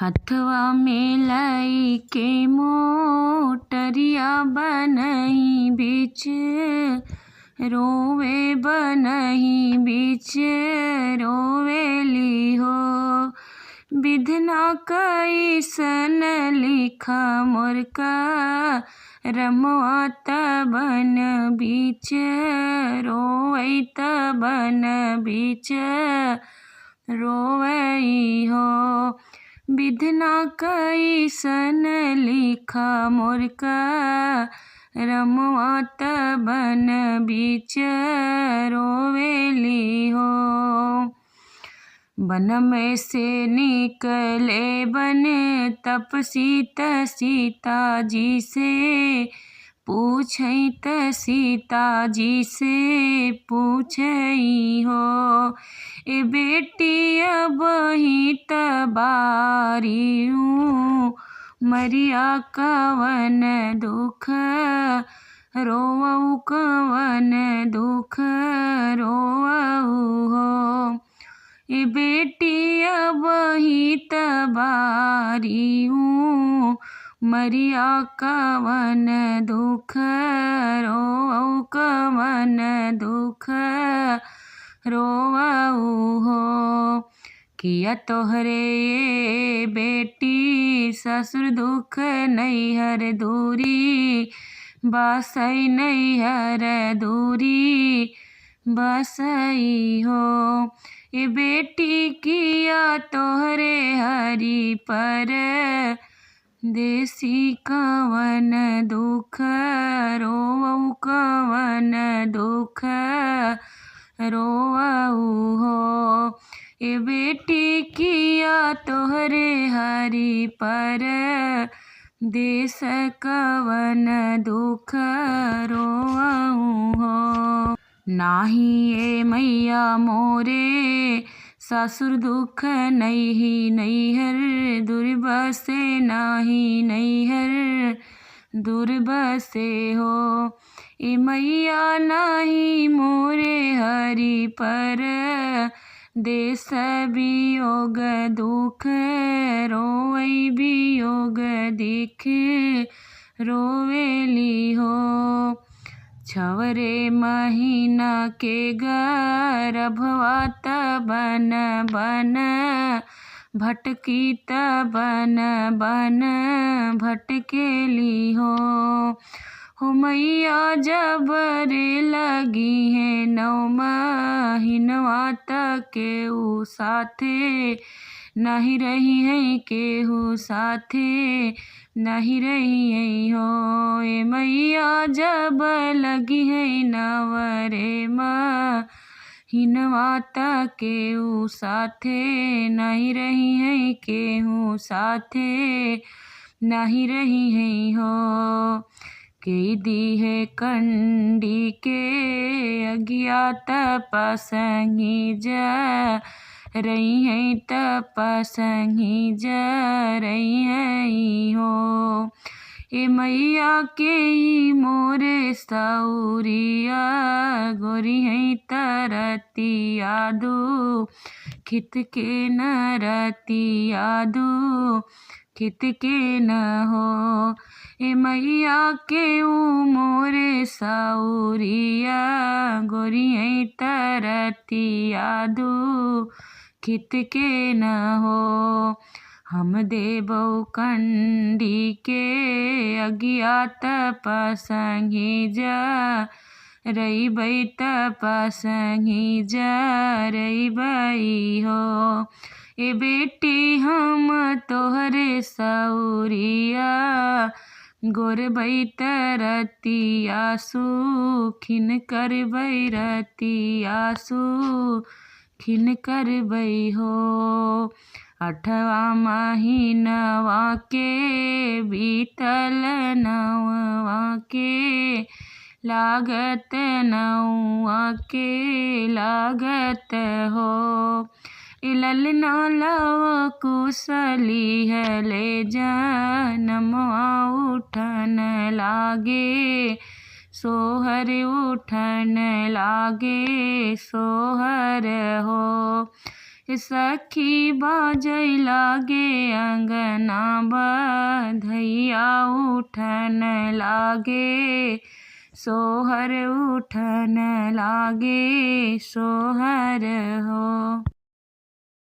हथवा में लाई के मोटरिया बनही बीच रोवे, बनही बीच रोवेली हो। विधना कैसन लिखा मोर का रमवा बन बीच रोवै बन बीच रोवई हो। विधना कैसन लिखा मोर का रमवा बन बीच रोवेली हो। बन में से निकले बन तपसीत सीता जी से पूछत, सीता जी से पूछई हो। ए बेटी अब ही तबारियूँ मरिया कवन दुख रोवऊ, कवन दुख रोवऊ हो। ए बेटी अब ही तबारियूँ मरिया कवन दुख रोवऊ, कवन दुख रोवऊ हो। किया तोहरे ये बेटी ससुर दुख नैहर दूरी बसई, नैहर दूरी बसई हो। ए बेटी किया तोहरे हरि पर देसी कवन दुख रोवऊ, कवन दुख रोवऊ हो। ए बेटी किया तोहरे हरि पर देश कवन दुख रोवऊ हो। नाही ए मैया मोरे ससुर दुख नहीं नैहर दूर बसे, नाही नैहर दूर बसे हो। ए मैया नाही मोरे हरि पर देश वियोग दुख रोवई, वियोग दिख रोवेली हो। छवरे महीना के गर्भवा बन बन भटकी बन बन भटकेली हो। हो मैया जब रे लगी है 9 महीनवा तक केहू साथे नहीं रही है, केहू साथे नहीं रही है हो। ए मैया जब लगी है 9 महीनवा तक केहू साथे नहीं रही है, केहू साथे नहीं रही है हो। के दी है कंडी के अज्ञात पसंगी जा रही है, तपसंगी जा रही है हो। ए मैया के ही मोरे सौरिया गोरी है तरती यादू खित के न रती यादू खित के न हो। ए मैया के ऊ मोरे सौरिया गोरी है तरती यादू खित के न हो। हम देबौ कंडी के अज्ञात पसंगी जा रईबै, तपसंगी जा रईबै हो। ए बेटी हम तोहरे सौरिया गोरबै तरतिया सुखिन करबै, रतिया सुखिन करबै हो। 8वां महीनवा के बीतल 9वां के लागत, 9वां के लागत हो। ए ललना लव कुशली है ले जनमवा उठन लागे सोहर, उठन लागे सोहर हो। सखी बाजै लागे अंगना बधैया उठन लागे सोहर उठन लागे सोहर हो।